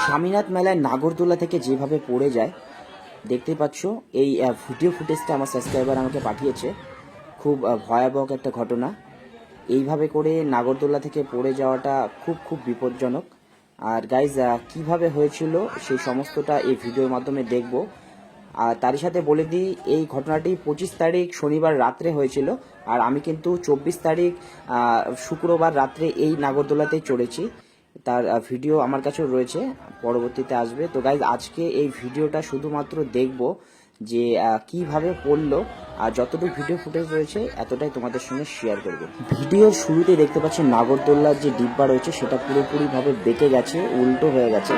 স্বামীনাথ মেলায় নাগরদোলা থেকে যেভাবে পড়ে যায় দেখতে পাচ্ছ। এই ভিডিও ফুটেজটা আমার সাবস্ক্রাইবার আমাকে পাঠিয়েছে। খুব ভয়াবহ একটা ঘটনা। এইভাবে করে নাগরদোলা থেকে পড়ে যাওয়াটা খুব খুব বিপজ্জনক। আর গাইজ কিভাবে হয়েছিল সেই সমস্তটা এই ভিডিওর মাধ্যমে দেখব। আর তারই সাথে বলে দিই, এই ঘটনাটি 25 তারিখ শনিবার রাত্রে হয়েছিল। আর আমি কিন্তু 24 তারিখ শুক্রবার রাত্রে এই নাগরদোলাতেই চড়েছি। তার ভিডিও আমার কাছেও রয়েছে, পরবর্তীতে আসবে। তো গাইজ আজকে এই ভিডিওটা শুধুমাত্র দেখব যে কিভাবে পড়লো, আর যতটুকু ভিডিও ফুটেজ রয়েছে এতটাই তোমাদের সঙ্গে শেয়ার করব। ভিডিওর শুরুতেই দেখতে পাচ্ছি নাগরদোল্লার যে ডিব্বা রয়েছে সেটা পুরোপুরিভাবে বেঁকে গেছে, উল্টো হয়ে গেছে।